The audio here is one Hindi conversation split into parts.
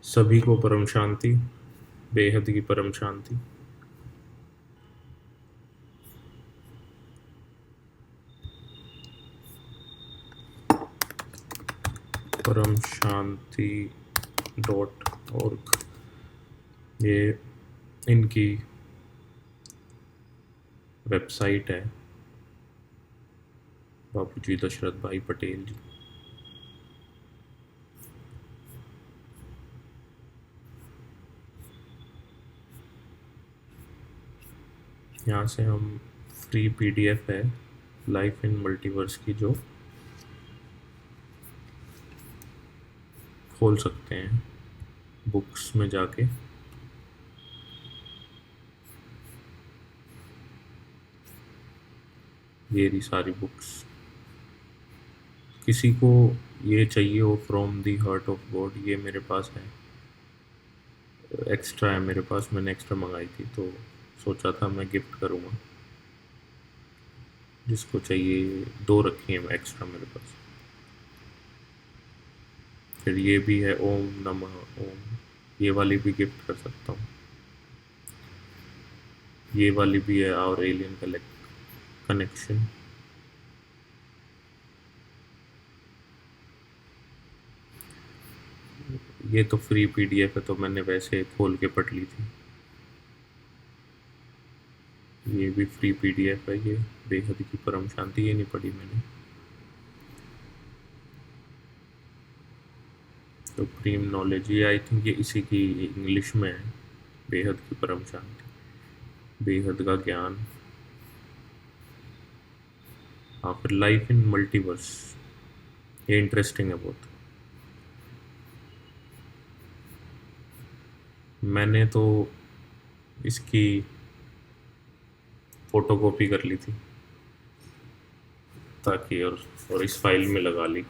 सभी को परम शांति, बेहद की परम शांति। परम शांति .org ये इनकी वेबसाइट है। बापूजी दशरथ भाई पटेल जी। यहाँ से हम फ्री PDF है लाइफ इन मल्टीवर्स की, जो खोल सकते हैं बुक्स में जाके। ये रही सारी बुक्स। किसी को ये चाहिए हो from the heart of God, ये मेरे पास है, एक्स्ट्रा है मेरे पास। मैंने एक्स्ट्रा मंगाई थी तो सोचा था मैं गिफ्ट करूँगा। जिसको चाहिए, 2 रखी हैं एक्स्ट्रा मेरे पास। फिर ये भी है ओम नमः ओम, ये वाली भी गिफ्ट कर सकता हूँ। ये वाली भी है और एलियन कनेक्शन। ये तो फ्री PDF है तो मैंने वैसे खोल के पढ़ ली थी। ये भी फ्री PDF है, ये बेहद की परम शांति, ये नहीं पढ़ी मैंने। तो प्रीम नॉलेज, ये आई थिंक ये इसी की इंग्लिश में है। बेहद की परम शांति, बेहद का ज्ञान। हाँ, फिर लाइफ इन मल्टीवर्स, ये इंटरेस्टिंग है बहुत। मैंने तो इसकी फोटोकॉपी कर ली थी ताकि, और इस फाइल में लगा ली।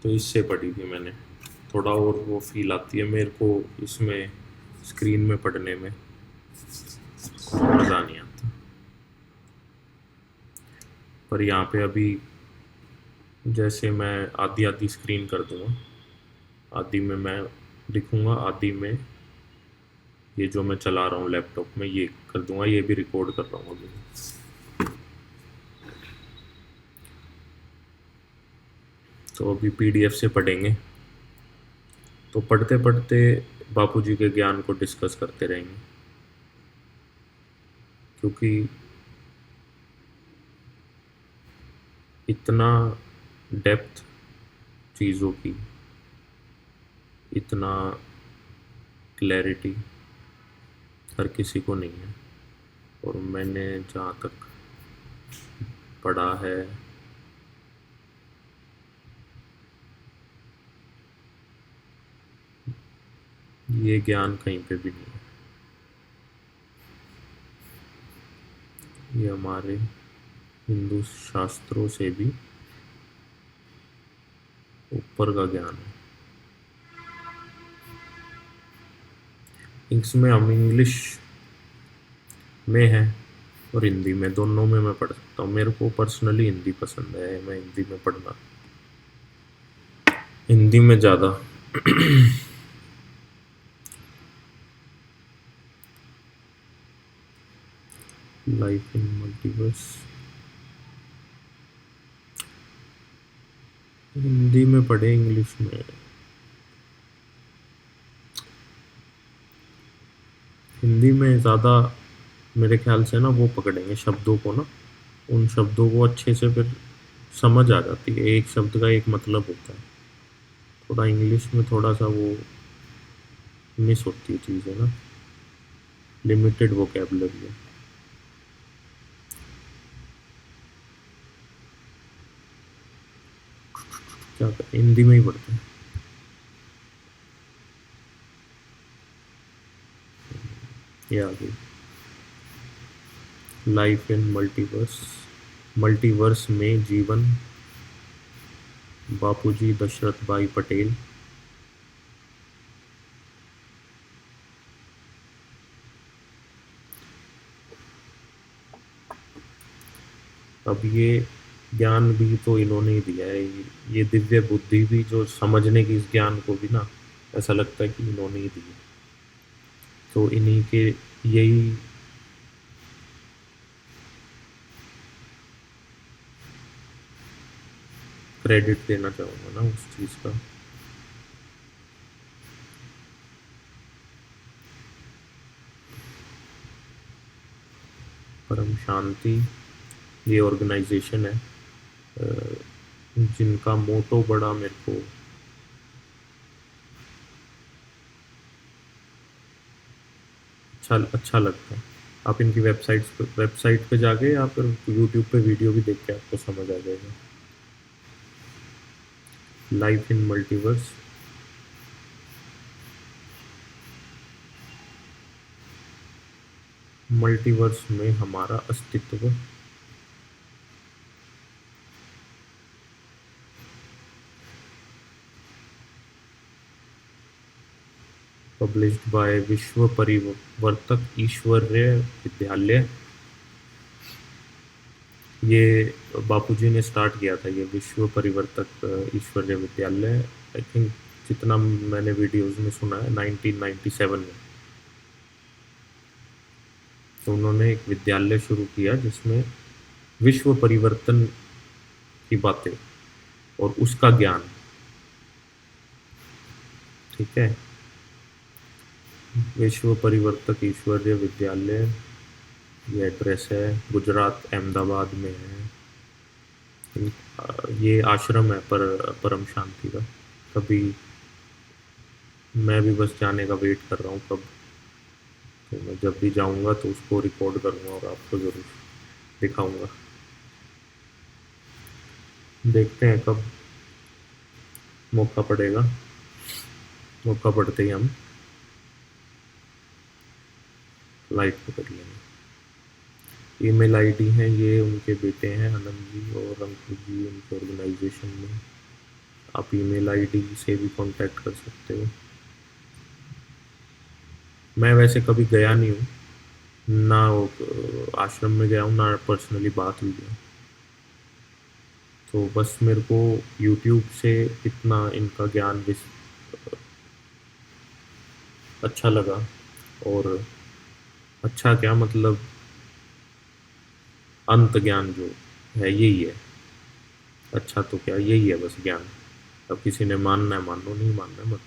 तो इससे पढ़ी थी मैंने। थोड़ा और वो फील आती है मेरे को इसमें, स्क्रीन में पढ़ने में मज़ा नहीं आता। पर यहाँ पे अभी जैसे मैं आधी आधी स्क्रीन कर दूँगा, आधी में मैं लिखूँगा, आधी में ये जो मैं चला रहा हूँ लैपटॉप में ये कर दूँगा। ये भी रिकॉर्ड कर रहा हूँ अभी। तो अभी PDF से पढ़ेंगे, तो पढ़ते पढ़ते बापूजी के ज्ञान को डिस्कस करते रहेंगे, क्योंकि इतना डेप्थ चीज़ों की, इतना क्लैरिटी हर किसी को नहीं है। और मैंने जहाँ तक पढ़ा है, ये ज्ञान कहीं पे भी नहीं है। ये हमारे हिंदू शास्त्रों से भी ऊपर का ज्ञान है। इसमें हम इंग्लिश में है और हिंदी में, दोनों में मैं पढ़ सकता हूँ। मेरे को पर्सनली हिंदी पसंद है, मैं हिंदी में पढ़ना, हिंदी में ज़्यादा। लाइफ इन मल्टीवर्स हिंदी में पढ़े, इंग्लिश में। हिंदी में ज़्यादा मेरे ख्याल से ना वो पकड़ेंगे शब्दों को ना, उन शब्दों को अच्छे से फिर समझ आ जाती है। एक शब्द का एक मतलब होता है। थोड़ा इंग्लिश में थोड़ा सा वो मिस होती है चीज़ें ना, लिमिटेड वोकैबुलरी है। क्या करें, हिंदी में ही पढ़ते हैं। ये आ गई लाइफ इन मल्टीवर्स। मल्टीवर्स में जीवन, बापूजी दशरथ भाई पटेल। अब ये ज्ञान भी तो इन्होंने ही दिया है, ये दिव्य बुद्धि भी जो समझने की इस ज्ञान को भी ना, ऐसा लगता है कि इन्होंने ही दी है। तो इन्हीं के यही क्रेडिट देना चाहूँगा ना उस चीज़ का। परम शांति ये ऑर्गेनाइजेशन है, अ, जिनका मोटो बड़ा मेरे को अच्छा लगता है। आप इनकी वेबसाइट पे जाके या फिर यूट्यूब पे वीडियो भी देख के आपको समझ आ जाएगा। लाइफ इन मल्टीवर्स, मल्टीवर्स में हमारा अस्तित्व, पब्लिश्ड बाय विश्व परिवर्तक ईश्वरीय विद्यालय। ये बापूजी ने स्टार्ट किया था, ये विश्व परिवर्तक ईश्वरीय विद्यालय। आई थिंक जितना मैंने वीडियोस में सुना है 1997 में। तो उन्होंने एक विद्यालय शुरू किया जिसमें विश्व परिवर्तन की बातें और उसका ज्ञान, ठीक है। विश्व परिवर्तक ईश्वरीय विद्यालय, ये एड्रेस है, गुजरात अहमदाबाद में है। ये आश्रम है परम शांति का। कभी मैं भी बस जाने का वेट कर रहा हूँ कब, तो मैं जब भी जाऊँगा तो उसको रिकॉर्ड करूँगा और आपको ज़रूर दिखाऊँगा। देखते हैं कब मौका पड़ेगा, मौका पड़ते ही हम लाइव पकड़ लेंगे। ईमेल आईडी है, ये उनके बेटे हैं आनंद जी और अंकुर जी, उनके ऑर्गेनाइजेशन में। आप ईमेल आईडी से भी कांटेक्ट कर सकते हो। मैं वैसे कभी गया नहीं हूँ ना, आश्रम में गया हूँ ना पर्सनली बात हुई है। तो बस मेरे को यूट्यूब से इतना इनका ज्ञान भी अच्छा लगा। और अच्छा क्या मतलब, अंत ज्ञान जो है यही है। अच्छा तो क्या, यही है बस ज्ञान। अब किसी ने मानना है मान लो, नहीं मानना है मत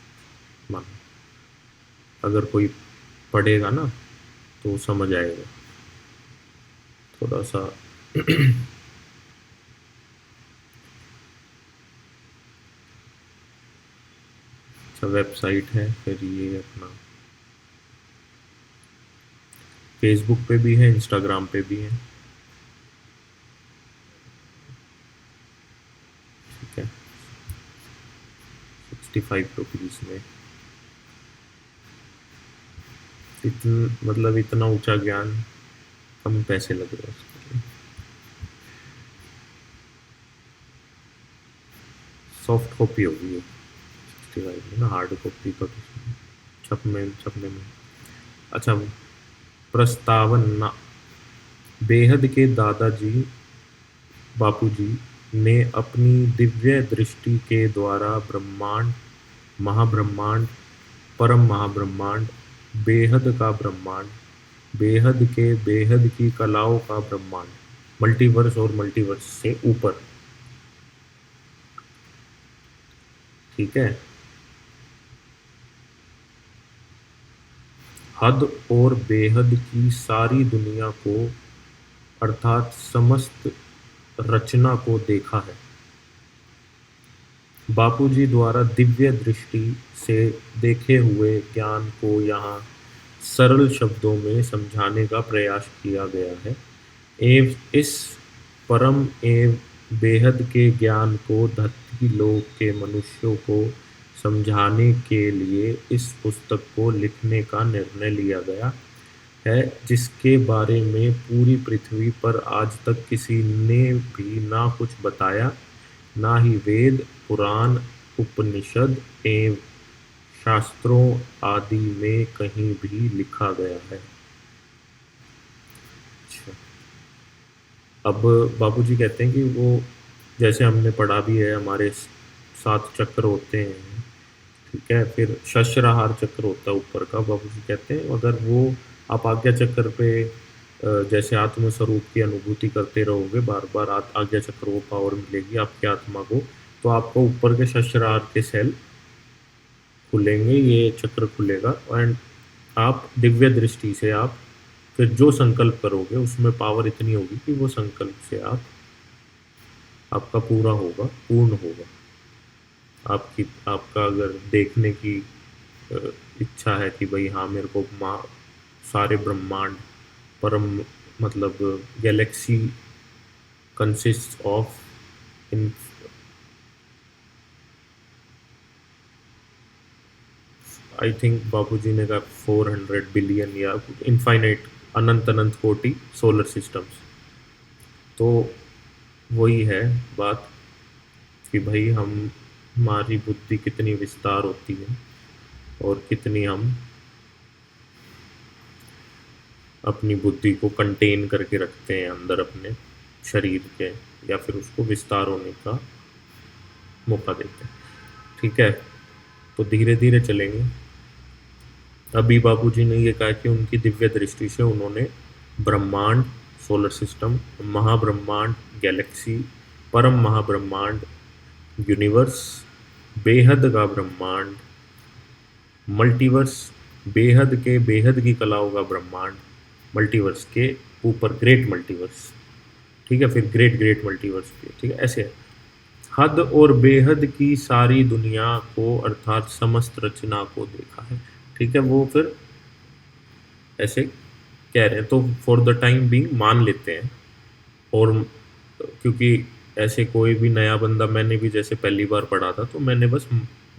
मानो। अगर कोई पढ़ेगा ना तो समझ आएगा थोड़ा सा। अच्छा, वेबसाइट है, फिर ये अपना फेसबुक पे भी है, इंस्टाग्राम पे भी है, ठीक है। 65 रुपीज़ में मतलब इतना ऊंचा ज्ञान, कम पैसे लग रहे हैं उसके लिए। सॉफ्ट कॉपी होगी ये 65 में ना, हार्ड कॉपी का कुछ नहीं। छपने में। अच्छा, प्रस्तावन ना, बेहद के दादाजी बापूजी ने अपनी दिव्य दृष्टि के द्वारा ब्रह्मांड, महाब्रह्मांड, परम महाब्रह्मांड, बेहद का ब्रह्मांड, बेहद के बेहद की कलाओं का ब्रह्मांड, मल्टीवर्स और मल्टीवर्स से ऊपर, ठीक है, हद और बेहद की सारी दुनिया को अर्थात समस्त रचना को देखा है। बापूजी द्वारा दिव्य दृष्टि से देखे हुए ज्ञान को यहाँ सरल शब्दों में समझाने का प्रयास किया गया है। एवं इस परम एवं बेहद के ज्ञान को धरती लोक के मनुष्यों को समझाने के लिए इस पुस्तक को लिखने का निर्णय लिया गया है, जिसके बारे में पूरी पृथ्वी पर आज तक किसी ने भी ना कुछ बताया, ना ही वेद, पुराण, उपनिषद एवं शास्त्रों आदि में कहीं भी लिखा गया है। अच्छा, अब बापूजी कहते हैं कि वो, जैसे हमने पढ़ा भी है, हमारे 7 चक्र होते हैं, ठीक है, फिर शस्त्रहार चक्र होता है ऊपर का। बापूजी कहते हैं अगर वो आप आज्ञा चक्र पे जैसे आत्म स्वरूप की अनुभूति करते रहोगे, बार बार आज्ञा चक्र को पावर मिलेगी आपकी आत्मा को, तो आपको ऊपर के शस्त्रहार के सेल खुलेंगे, ये चक्र खुलेगा, एंड आप दिव्य दृष्टि से आप फिर जो संकल्प करोगे उसमें पावर इतनी होगी कि वो संकल्प से आपका पूरा होगा, पूर्ण होगा। आपका अगर देखने की अ, इच्छा है कि भाई हाँ मेरे को सारे ब्रह्मांड, परम मतलब galaxy consist of in, I think Bapuji ने कहा 400 बिलियन या इनफाइनाइट, अनंत अनंत कोटि सोलर सिस्टम्स। तो वही है बात कि भाई हमारी बुद्धि कितनी विस्तार होती है और कितनी हम अपनी बुद्धि को कंटेन करके रखते हैं अंदर अपने शरीर के, या फिर उसको विस्तार होने का मौका देते हैं। ठीक है, तो धीरे धीरे चलेंगे। अभी बापूजी ने ये कहा कि उनकी दिव्य दृष्टि से उन्होंने ब्रह्मांड, सोलर सिस्टम, महाब्रह्मांड, गैलेक्सी, परम महाब्रह्मांड, यूनिवर्स, बेहद का ब्रह्मांड, मल्टीवर्स, बेहद के बेहद की कलाओं का ब्रह्मांड, मल्टीवर्स के ऊपर ग्रेट मल्टीवर्स, ठीक है, फिर ग्रेट ग्रेट मल्टीवर्स के, ठीक है, ऐसे है। हद और बेहद की सारी दुनिया को अर्थात समस्त रचना को देखा है, ठीक है, वो फिर ऐसे कह रहे हैं, तो फॉर द टाइम बीइंग मान लेते हैं। और क्योंकि ऐसे कोई भी नया बंदा, मैंने भी जैसे पहली बार पढ़ा था तो मैंने बस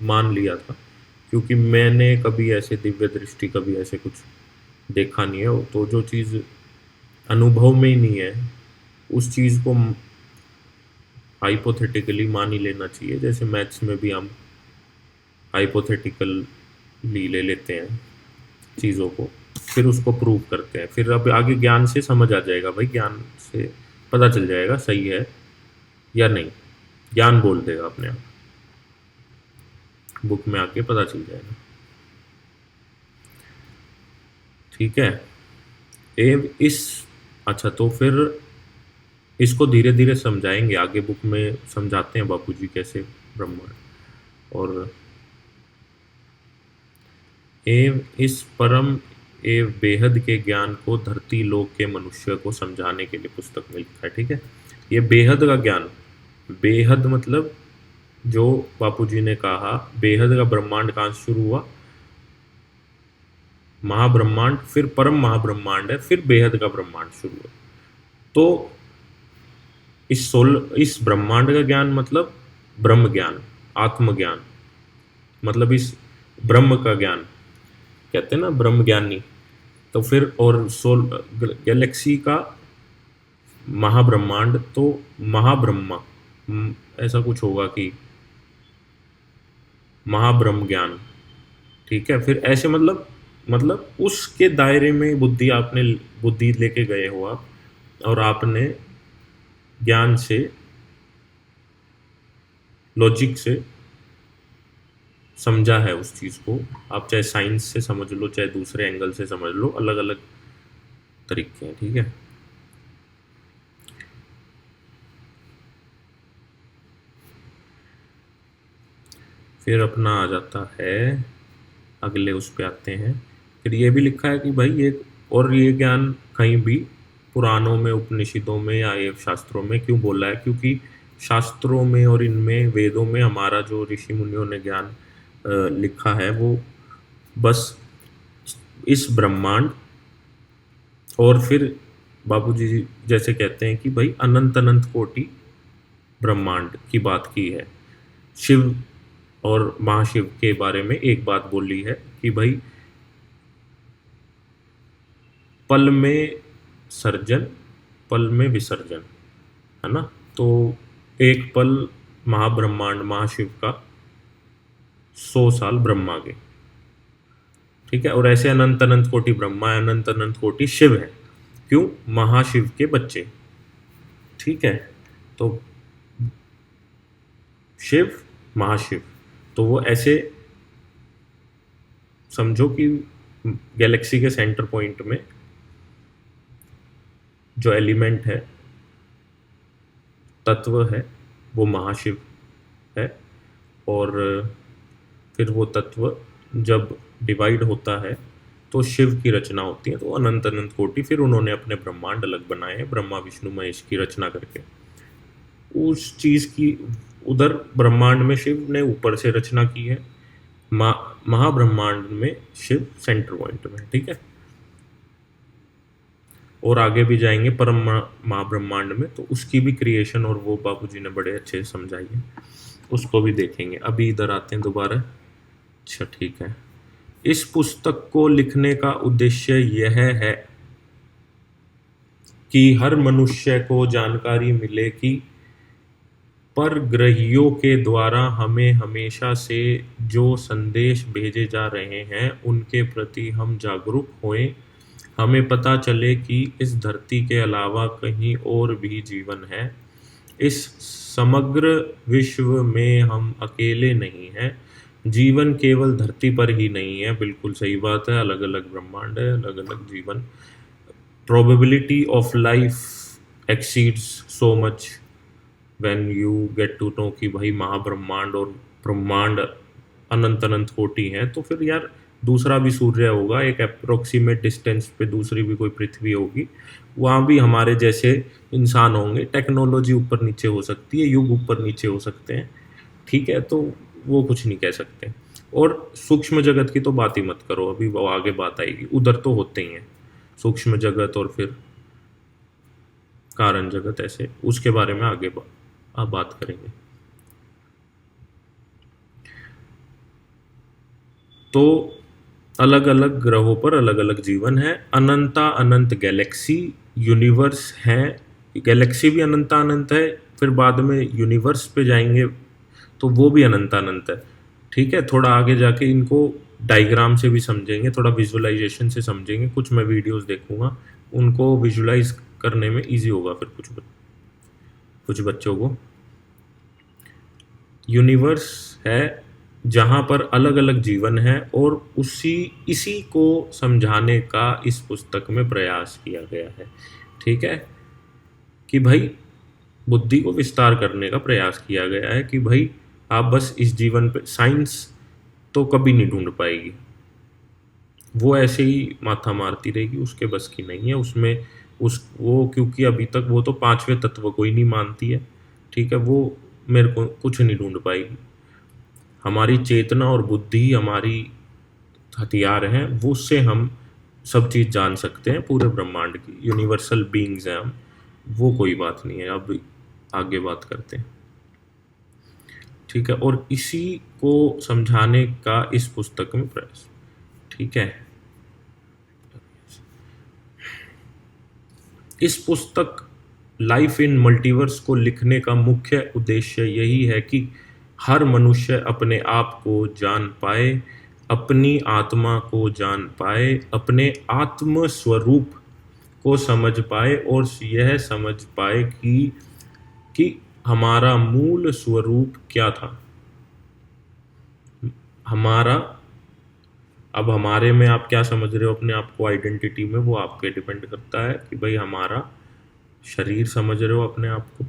मान लिया था, क्योंकि मैंने कभी ऐसे दिव्य दृष्टि, कभी ऐसे कुछ देखा नहीं है, तो जो चीज़ अनुभव में ही नहीं है उस चीज़ को हाइपोथेटिकली मान ही लेना चाहिए। जैसे मैथ्स में भी हम हाइपोथेटिकली ले लेते हैं चीज़ों को, फिर उसको प्रूव करते हैं, फिर अब आगे ज्ञान से समझ आ जाएगा, भाई ज्ञान से पता चल जाएगा सही है या नहीं, ज्ञान बोल देगा अपने आप, बुक में आके पता चल जाएगा। ठीक है, इस अच्छा, तो फिर इसको धीरे धीरे समझाएंगे, आगे बुक में समझाते हैं बापूजी कैसे ब्रह्मांड, और एवं इस परम एवं बेहद के ज्ञान को धरती लोक के मनुष्य को समझाने के लिए पुस्तक में लिखा है। ठीक है, ये बेहद का ज्ञान, बेहद मतलब जो बापूजी ने कहा, बेहद का ब्रह्मांड कहाँ से शुरू हुआ, महाब्रह्मांड, फिर परम महाब्रह्मांड है, फिर बेहद का ब्रह्मांड शुरू है। तो इस ब्रह्मांड का ज्ञान मतलब ब्रह्म ज्ञान, आत्मज्ञान, मतलब इस ब्रह्म का ज्ञान कहते हैं ना, ब्रह्म ज्ञानी। तो फिर और गैलेक्सी का महाब्रह्मांड, तो महाब्रह्मा, ऐसा कुछ होगा कि महाब्रह्म ज्ञान, ठीक है, फिर ऐसे मतलब उसके दायरे में बुद्धि लेके गए हो आप, और आपने ज्ञान से, लॉजिक से समझा है उस चीज़ को। आप चाहे साइंस से समझ लो, चाहे दूसरे एंगल से समझ लो, अलग अलग तरीके हैं। ठीक है, फिर अपना आ जाता है अगले, उस पे आते हैं। फिर ये भी लिखा है कि भाई ये ज्ञान कहीं भी पुराणों में, उपनिषदों में या ये शास्त्रों में क्यों बोला है, क्योंकि शास्त्रों में और इनमें वेदों में हमारा जो ऋषि मुनियों ने ज्ञान लिखा है वो बस इस ब्रह्मांड, और फिर बापूजी जैसे कहते हैं कि भाई अनंत अनंत कोटि ब्रह्मांड की बात की है। शिव और महाशिव के बारे में एक बात बोली है कि भाई पल में सर्जन, पल में विसर्जन, है ना। तो एक पल महाब्रह्मांड महाशिव का 100 साल ब्रह्मा के, ठीक है, और ऐसे अनंत अनंत कोटि ब्रह्मा है, अनंत अनंत कोटि शिव है। क्यों? महाशिव के बच्चे, ठीक है। तो शिव, महाशिव, तो वो ऐसे समझो कि गैलेक्सी के सेंटर पॉइंट में जो एलिमेंट है, तत्व है, वो महाशिव है। और फिर वो तत्व जब डिवाइड होता है तो शिव की रचना होती है, तो अनंत अनंत कोटि। फिर उन्होंने अपने ब्रह्मांड अलग बनाए हैं, ब्रह्मा विष्णु महेश की रचना करके। उस चीज की उधर ब्रह्मांड में शिव ने ऊपर से रचना की है, महाब्रह्मांड में शिव सेंटर पॉइंट में, ठीक है। और आगे भी जाएंगे परम महाब्रह्मांड में, तो उसकी भी क्रिएशन और वो बाबूजी ने बड़े अच्छे से समझाई है, उसको भी देखेंगे। अभी इधर आते हैं दोबारा। अच्छा ठीक है। इस पुस्तक को लिखने का उद्देश्य यह है कि हर मनुष्य को जानकारी मिले कि परग्रहियों के द्वारा हमें हमेशा से जो संदेश भेजे जा रहे हैं उनके प्रति हम जागरूक होएं। हमें पता चले कि इस धरती के अलावा कहीं और भी जीवन है। इस समग्र विश्व में हम अकेले नहीं हैं। जीवन केवल धरती पर ही नहीं है, बिल्कुल सही बात है, अलग अलग ब्रह्मांड है, अलग अलग जीवन। Probability of life exceeds so much when you get to know कि भाई महाब्रह्मांड और ब्रह्मांड अनंत अनंत कोटि हैं, तो फिर यार दूसरा भी सूर्य होगा, एक अप्रोक्सीमेट डिस्टेंस पे दूसरी भी कोई पृथ्वी होगी, वहाँ भी हमारे जैसे इंसान होंगे। टेक्नोलॉजी ऊपर नीचे हो सकती है, युग ऊपर नीचे हो सकते हैं, ठीक है, तो वो कुछ नहीं कह सकते। और सूक्ष्म जगत की तो बात ही मत करो, अभी वो आगे बात आएगी, उधर तो होते ही हैं सूक्ष्म जगत और फिर कारण जगत, ऐसे उसके बारे में आगे आप बात करेंगे। तो अलग अलग ग्रहों पर अलग अलग जीवन है, अनंता अनंत गैलेक्सी यूनिवर्स है। गैलेक्सी भी अनंता अनंत है, फिर बाद में यूनिवर्स पे जाएंगे तो वो भी अनंता अनंत है, ठीक है। थोड़ा आगे जाके इनको डायग्राम से भी समझेंगे, थोड़ा विजुअलाइजेशन से समझेंगे, कुछ मैं वीडियोस देखूंगा, उनको विजुअलाइज करने में इजी होगा फिर कुछ बच्चों को। यूनिवर्स है जहाँ पर अलग अलग जीवन है, और इसी को समझाने का इस पुस्तक में प्रयास किया गया है, ठीक है। कि भाई बुद्धि को विस्तार करने का प्रयास किया गया है कि भाई आप बस इस जीवन पे, साइंस तो कभी नहीं ढूंढ पाएगी, वो ऐसे ही माथा मारती रहेगी, उसके बस की नहीं है उसमें। वो क्योंकि अभी तक वो तो पांचवें तत्व को ही नहीं मानती है, ठीक है, वो मेरे को कुछ नहीं ढूंढ पाएगी। हमारी चेतना और बुद्धि हमारी हथियार हैं, वो उससे हम सब चीज़ जान सकते हैं, पूरे ब्रह्मांड की यूनिवर्सल बीइंग्स हैं हम, वो कोई बात नहीं है। अब आगे बात करते हैं, ठीक है। और इसी को समझाने का इस पुस्तक में प्रयास, ठीक है। इस पुस्तक लाइफ इन मल्टीवर्स को लिखने का मुख्य उद्देश्य यही है कि हर मनुष्य अपने आप को जान पाए, अपनी आत्मा को जान पाए, अपने आत्म स्वरूप को समझ पाए, और यह समझ पाए कि हमारा मूल स्वरूप क्या था। हमारा, अब हमारे में आप क्या समझ रहे हो अपने आप को, आइडेंटिटी में, वो आप पे डिपेंड करता है कि भाई हमारा शरीर समझ रहे हो अपने आप को,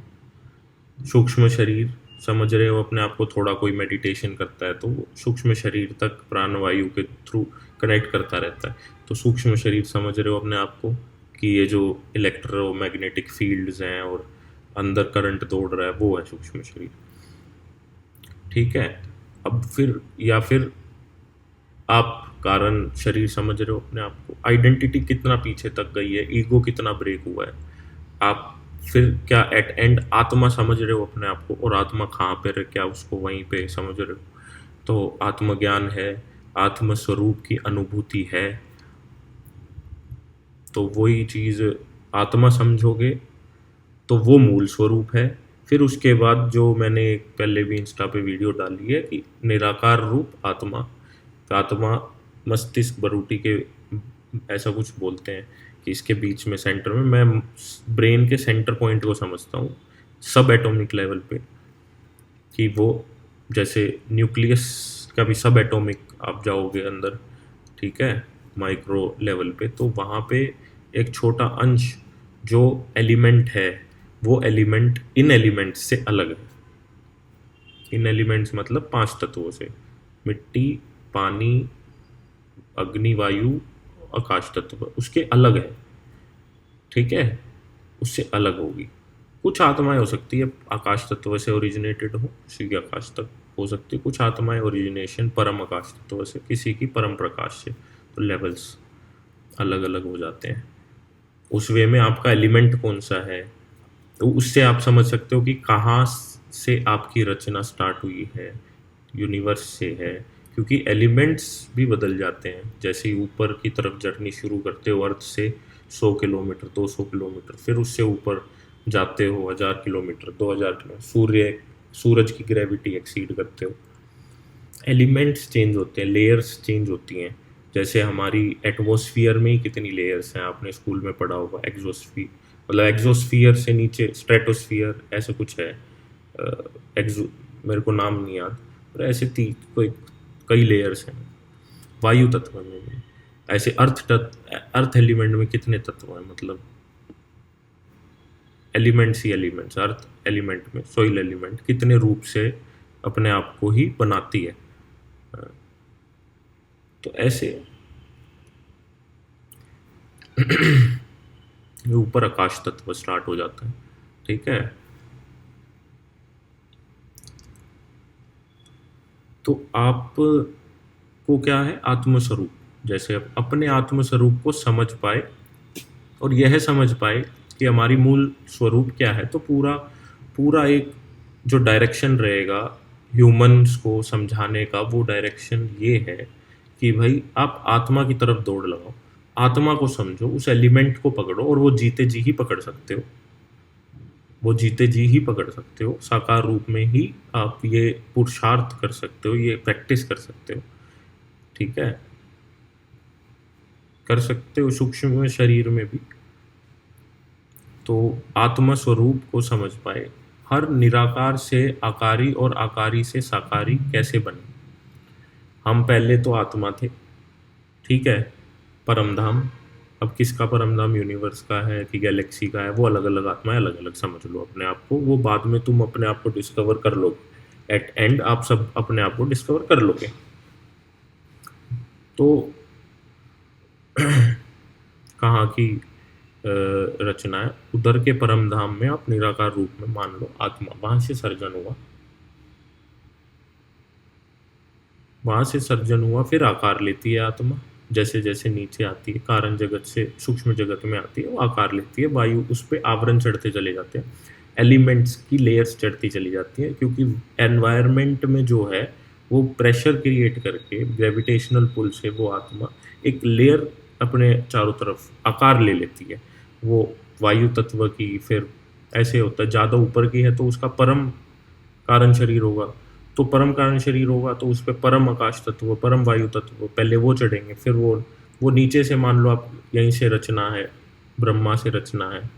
सूक्ष्म शरीर समझ रहे हो अपने आप को, थोड़ा कोई मेडिटेशन करता है तो वो सूक्ष्म शरीर तक प्राणवायु के थ्रू कनेक्ट करता रहता है, तो सूक्ष्म शरीर समझ रहे हो अपने आप को कि ये जो इलेक्ट्रोमैग्नेटिक फील्ड्स हैं और अंदर करंट दौड़ रहा है वो है सूक्ष्म शरीर, ठीक है। अब फिर या फिर आप कारण शरीर समझ रहे हो अपने आप को, आइडेंटिटी कितना पीछे तक गई है, ईगो कितना ब्रेक हुआ है, आप फिर क्या एट एंड आत्मा समझ रहे हो अपने आप को, और आत्मा कहाँ पे रहे, क्या उसको वहीं पे समझ रहे हो, तो आत्मज्ञान है, आत्म स्वरूप की अनुभूति है, तो वही चीज़ आत्मा समझोगे तो वो मूल स्वरूप है। फिर उसके बाद जो मैंने पहले भी इंस्टा पे वीडियो डाली है कि निराकार रूप आत्मा, आत्मा मस्तिष्क बरूटी के, ऐसा कुछ बोलते हैं कि इसके बीच में सेंटर में मैं ब्रेन के सेंटर पॉइंट को समझता हूँ सब एटॉमिक लेवल पे, कि वो जैसे न्यूक्लियस का भी सब एटॉमिक आप जाओगे अंदर, ठीक है, माइक्रो लेवल पे, तो वहाँ पे एक छोटा अंश जो एलिमेंट है, वो एलिमेंट इन एलिमेंट्स से अलग है। इन एलिमेंट्स मतलब 5 तत्वों से, मिट्टी, पानी, अग्नि, वायु, आकाश तत्व, उसके अलग है, ठीक है, उससे अलग होगी। कुछ आत्माएं हो सकती है आकाश तत्व से ओरिजिनेटेड हो, किसी की आकाश तक हो सकती है, कुछ आत्माएं ओरिजिनेशन परम आकाश तत्व से, किसी की परम प्रकाश से, तो लेवल्स अलग अलग हो जाते हैं। उस वे में आपका एलिमेंट कौन सा है, तो उससे आप समझ सकते हो कि कहाँ से आपकी रचना स्टार्ट हुई है, यूनिवर्स से है, क्योंकि एलिमेंट्स भी बदल जाते हैं। जैसे ही ऊपर की तरफ जर्नी शुरू करते हो अर्थ से 100 किलोमीटर, 200 किलोमीटर, फिर उससे ऊपर जाते हो 1000 किलोमीटर, 2000 किलोमीटर, सूरज की ग्रेविटी एक्सीड करते हो, एलिमेंट्स चेंज होते हैं, लेयर्स चेंज होती हैं। जैसे हमारी एटमॉस्फियर में ही कितनी लेयर्स हैं, आपने स्कूल में पढ़ा होगा, एक्सोस्फीयर, मतलब एक्सोस्फियर से नीचे स्ट्रेटोस्फियर, ऐसा कुछ है, एक्सो, मेरे को नाम नहीं याद, पर ऐसे कोई कई लेयर्स हैं। वायु तत्व में भी ऐसे, अर्थ एलिमेंट में कितने तत्व हैं, मतलब एलिमेंट्स ही एलिमेंट्स, अर्थ एलिमेंट में सॉइल एलिमेंट कितने रूप से अपने आप को ही बनाती है। तो ऐसे ऊपर आकाश तत्व स्टार्ट हो जाता है, ठीक है। तो आप को क्या है, आत्मस्वरूप, जैसे आप अपने आत्मस्वरूप को समझ पाए और यह समझ पाए कि हमारी मूल स्वरूप क्या है, तो पूरा पूरा एक जो डायरेक्शन रहेगा ह्यूमंस को समझाने का, वो डायरेक्शन ये है कि भाई आप आत्मा की तरफ दौड़ लगाओ, आत्मा को समझो, उस एलिमेंट को पकड़ो, और वो जीते जी ही पकड़ सकते हो, वो जीते जी ही पकड़ सकते हो, साकार रूप में ही आप ये पुरुषार्थ कर सकते हो, ये प्रैक्टिस कर सकते हो, ठीक है, कर सकते हो सूक्ष्म शरीर में भी। तो आत्म स्वरूप को समझ पाए, हर निराकार से आकारी और आकारी से साकारी कैसे बने। हम पहले तो आत्मा थे, ठीक है, परमधाम, अब किसका परमधाम, यूनिवर्स का है कि गैलेक्सी का है, वो अलग अलग आत्माएं, अलग अलग समझ लो अपने आप को, वो बाद में तुम अपने आप को डिस्कवर कर लोगे, एट एंड आप सब अपने आप को डिस्कवर कर लोगे। तो कहाँ की रचना है, उधर के परम धाम में आप निराकार रूप में मान लो आत्मा, वहां से सर्जन हुआ, फिर आकार लेती है आत्मा, जैसे जैसे नीचे आती है, कारण जगत से सूक्ष्म जगत में आती है, वो आकार लेती है, वायु उस पर आवरण चढ़ते चले जाते हैं, एलिमेंट्स की लेयर्स चढ़ती चली जाती हैं, क्योंकि एनवायरनमेंट में जो है वो प्रेशर क्रिएट करके ग्रेविटेशनल पुल से वो आत्मा एक लेयर अपने चारों तरफ आकार ले लेती है। वो वायु तत्व की, फिर ऐसे होता है, ज़्यादा ऊपर की है तो उसका परम कारण शरीर होगा, तो परम कारण शरीर होगा तो उस पर परम आकाश तत्व, परम वायु तत्व, पहले वो चढ़ेंगे, फिर वो नीचे से मान लो आप यहीं से रचना है, ब्रह्मा से रचना है,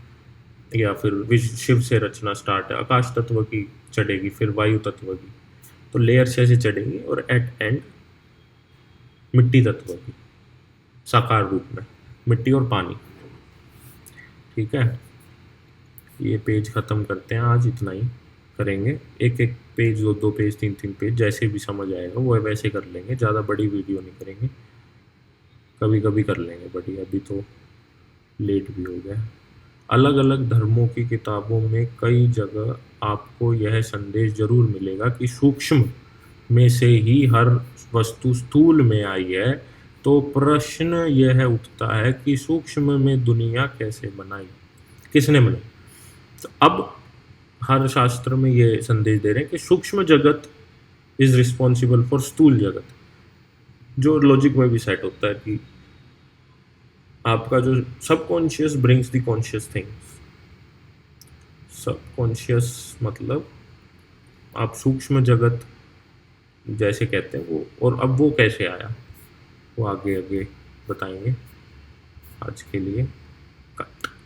या फिर शिव से रचना स्टार्ट है, आकाश तत्व की चढ़ेगी, फिर वायु तत्व की, तो लेयर से ऐसे चढ़ेगी, और एट एंड मिट्टी तत्व की साकार रूप में, मिट्टी और पानी, ठीक है। ये पेज ख़त्म करते हैं, आज इतना ही करेंगे, एक एक पेज, दो दो पेज, तीन तीन पेज, जैसे भी समझ आएगा वो वैसे कर लेंगे, ज़्यादा बड़ी वीडियो नहीं करेंगे, कभी कभी कर लेंगे बड़ी, अभी तो लेट भी हो गया। अलग अलग धर्मों की किताबों में कई जगह आपको यह संदेश जरूर मिलेगा कि सूक्ष्म में से ही हर वस्तु स्थूल में आई है, तो प्रश्न यह उठता है कि सूक्ष्म में दुनिया कैसे बनाई, किसने बनाई। तो अब हर शास्त्र में ये संदेश दे रहे हैं कि सूक्ष्म जगत इज रिस्पॉन्सिबल फॉर स्थूल जगत, जो लॉजिक में भी सेट होता है कि आपका जो subconscious brings the conscious things, subconscious मतलब आप सूक्ष्म जगत जैसे कहते हैं वो, और अब वो कैसे आया वो आगे आगे बताएंगे। आज के लिए कट।